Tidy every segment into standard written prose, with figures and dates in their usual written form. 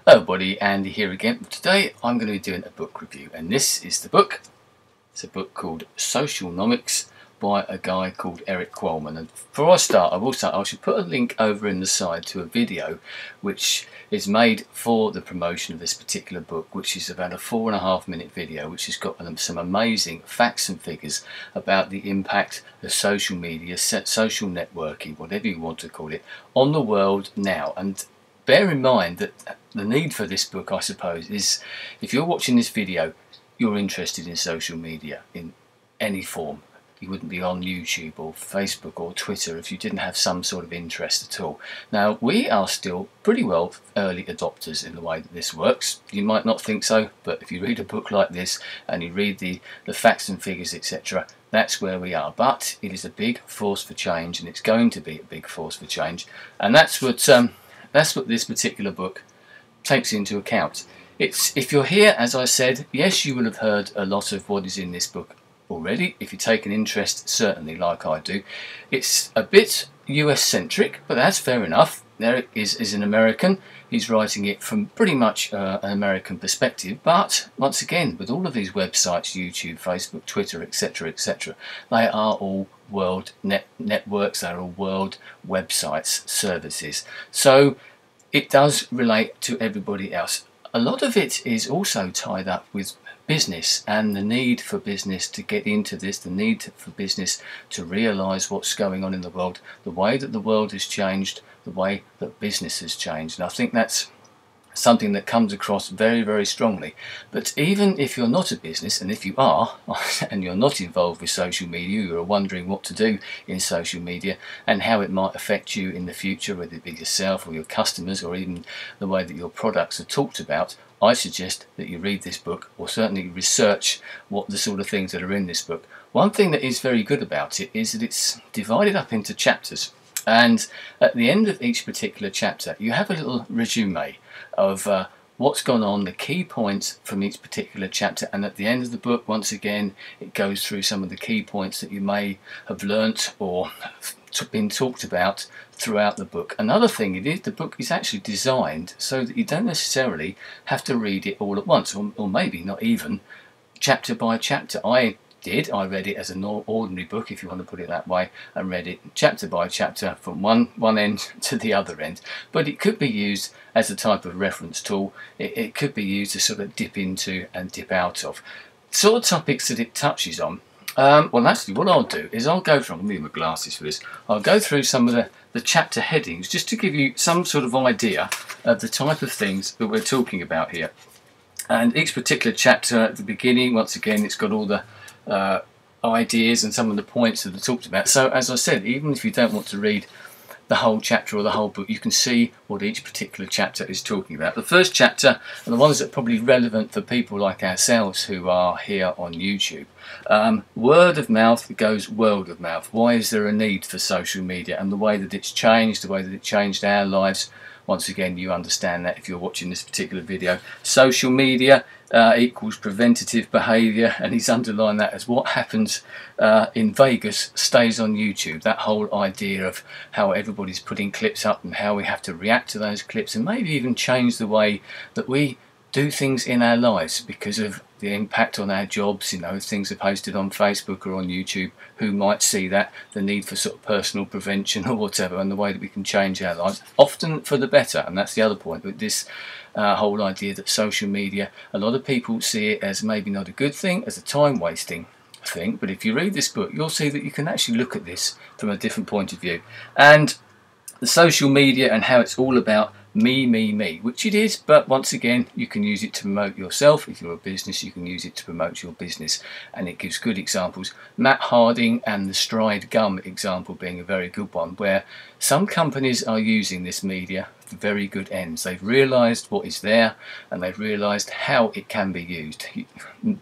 Hello everybody, Andy here again. Today I'm going to be doing a book review, and this is the book. It's a book called Socialnomics by a guy called Erik Qualman. And before I start, I should put a link over in the side to a video which is made for the promotion of this particular book, which is about a 4.5-minute video which has got some amazing facts and figures about the impact of social media, social networking, whatever you want to call it, on the world now. And bear in mind that the need for this book, I suppose, is if you're watching this video, you're interested in social media in any form. You wouldn't be on YouTube or Facebook or Twitter if you didn't have some sort of interest at all. Now, we are still pretty well early adopters in the way that this works. You might not think so, but if you read a book like this and you read the facts and figures, etc., that's where we are. But it is a big force for change, and it's going to be a big force for change. And that's what this particular book takes into account. If you're here, as I said, yes, you will have heard a lot of what is in this book already. If you take an interest, certainly, like I do. It's a bit US centric, but that's fair enough. Erik is an American. He's writing it from pretty much an American perspective, but once again, with all of these websites, YouTube, Facebook, Twitter, etc., etc., they are all world networks, they're all world websites, services. So it does relate to everybody else. A lot of it is also tied up with business and the need for business to get into this, the need for business to realise what's going on in the world, the way that the world has changed, the way that business has changed. And I think that's something that comes across very, very strongly. But even if you're not a business, and if you are, and you're not involved with social media, you're wondering what to do in social media and how it might affect you in the future, whether it be yourself or your customers or even the way that your products are talked about, I suggest that you read this book, or certainly research what the sort of things that are in this book. One thing that is very good about it is that it's divided up into chapters, and at the end of each particular chapter you have a little resume of what's gone on, the key points from each particular chapter, and at the end of the book, once again, it goes through some of the key points that you may have learnt or been talked about throughout the book. Another thing is the book is actually designed so that you don't necessarily have to read it all at once, or maybe not even chapter by chapter. I read it as an ordinary book, if you want to put it that way, and read it chapter by chapter from one end to the other end. But it could be used as a type of reference tool. It could be used to sort of dip into and dip out of. Sort of topics that it touches on. Well, actually, what I'll do is I'll go through, I'm going to need my glasses for this, I'll go through some of the chapter headings just to give you some sort of idea of the type of things that we're talking about here. And each particular chapter at the beginning, once again, it's got all the ideas and some of the points that are talked about. So as I said, even if you don't want to read the whole chapter or the whole book, you can see what each particular chapter is talking about. The first chapter, and the ones that are probably relevant for people like ourselves who are here on YouTube, word of mouth goes world of mouth. Why is there a need for social media, and the way that it's changed, the way that it changed our lives. Once again, you understand that if you're watching this particular video. Social media equals preventative behaviour, and he's underlined that as what happens in Vegas stays on YouTube. That whole idea of how everybody's putting clips up and how we have to react to those clips, and maybe even change the way that we do things in our lives because of the impact on our jobs. You know, if things are posted on Facebook or on YouTube, who might see that, the need for sort of personal prevention or whatever, and the way that we can change our lives, often for the better. And that's the other point with this whole idea that social media, a lot of people see it as maybe not a good thing, as a time wasting thing, but if you read this book, you'll see that you can actually look at this from a different point of view. And the social media and how it's all about me, which it is, but once again, you can use it to promote yourself. If you're a business, you can use it to promote your business, and it gives good examples. Matt Harding and the Stride Gum example being a very good one, where some companies are using this media for very good ends. They've realised what is there, and they've realised how it can be used.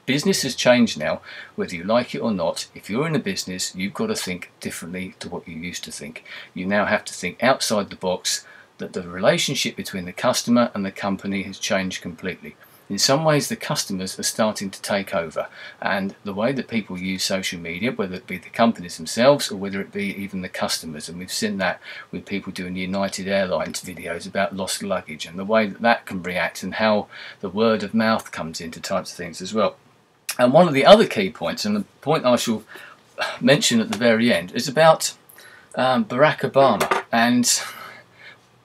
Business has changed now, whether you like it or not. If you're in a business, you've got to think differently to what you used to think. You now have to think outside the box, that the relationship between the customer and the company has changed completely. in some ways the customers are starting to take over, and the way that people use social media, whether it be the companies themselves or whether it be even the customers, and we've seen that with people doing United Airlines videos about lost luggage and the way that that can react and how the word of mouth comes into types of things as well. And one of the other key points, and the point I shall mention at the very end, is about Barack Obama and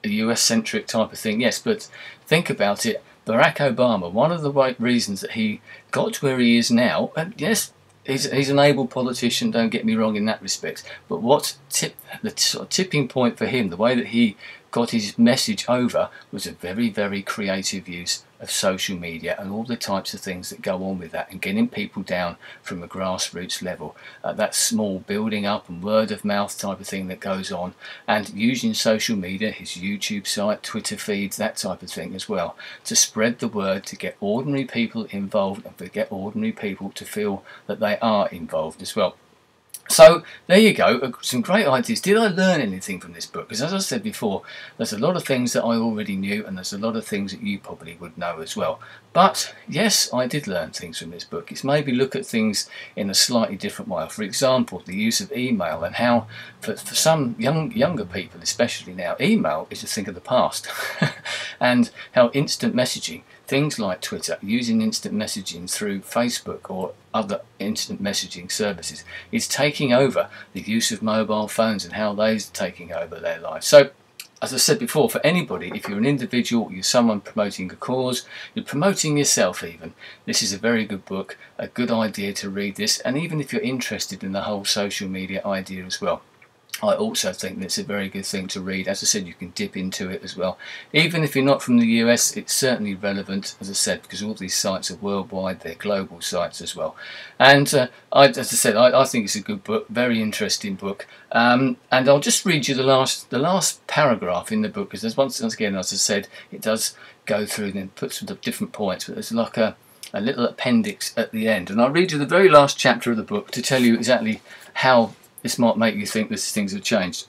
a US-centric type of thing, yes, but think about it. Barack Obama, one of the right reasons that he got to where he is now, and yes, he's an able politician, don't get me wrong in that respect, but the sort of tipping point for him, the way that he got his message over, was a very, very creative use of social media and all the types of things that go on with that, and getting people down from a grassroots level, that small building up and word of mouth type of thing that goes on, and using social media, his YouTube site, Twitter feeds, that type of thing as well, to spread the word, to get ordinary people involved and to get ordinary people to feel that they are involved as well. So there you go, some great ideas. Did I learn anything from this book? Because as I said before, there's a lot of things that I already knew, and there's a lot of things that you probably would know as well. But yes, I did learn things from this book. It's maybe look at things in a slightly different way. For example, the use of email, and how for some younger people especially now, email is a thing of the past. And how instant messaging, things like Twitter, using instant messaging through Facebook or other instant messaging services, is taking over the use of mobile phones and how those are taking over their lives. So, as I said before, for anybody, if you're an individual, you're someone promoting a cause, you're promoting yourself even, this is a very good book, a good idea to read this, and even if you're interested in the whole social media idea as well, I also think that's a very good thing to read. As I said, you can dip into it as well. Even if you're not from the US, it's certainly relevant, as I said, because all these sites are worldwide, they're global sites as well. And as I said, I think it's a good book, very interesting book. And I'll just read you the last paragraph in the book, because once again, as I said, it does go through and put some different points, but there's like a little appendix at the end. And I'll read you the very last chapter of the book to tell you exactly how this might make you think that things have changed.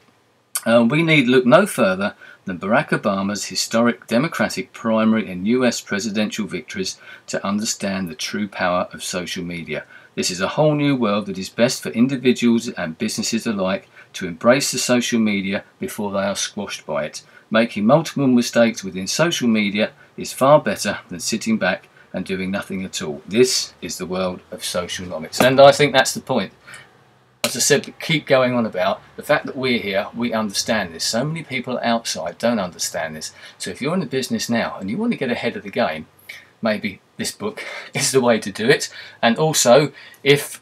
We need look no further than Barack Obama's historic Democratic primary and US presidential victories to understand the true power of social media. This is a whole new world that is best for individuals and businesses alike to embrace the social media before they are squashed by it. Making multiple mistakes within social media is far better than sitting back and doing nothing at all. This is the world of socialnomics, and I think that's the point. As I said, keep going on about the fact that we're here, we understand this. So many people outside don't understand this. So if you're in a business now and you want to get ahead of the game, maybe this book is the way to do it. And also, if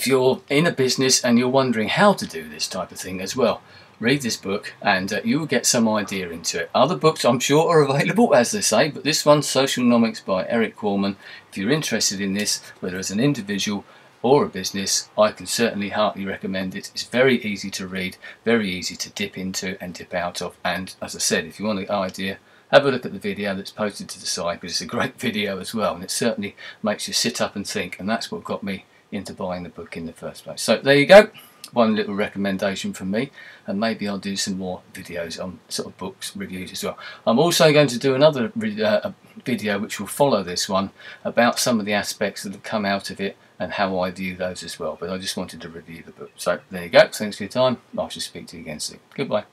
you're in a business and you're wondering how to do this type of thing as well, read this book and you will get some idea into it. Other books I'm sure are available, as they say, but this one, Socialnomics by Erik Qualman, if you're interested in this, whether as an individual or a business, I can certainly heartily recommend it. It's very easy to read, very easy to dip into and dip out of, and as I said, if you want an idea, have a look at the video that's posted to the side, because it's a great video as well, and it certainly makes you sit up and think, and that's what got me into buying the book in the first place. So there you go, one little recommendation from me, and maybe I'll do some more videos on sort of books reviews as well. I'm also going to do another video which will follow this one about some of the aspects that have come out of it and how I view those as well, but I just wanted to review the book. So there you go, thanks for your time, I shall speak to you again soon. Goodbye.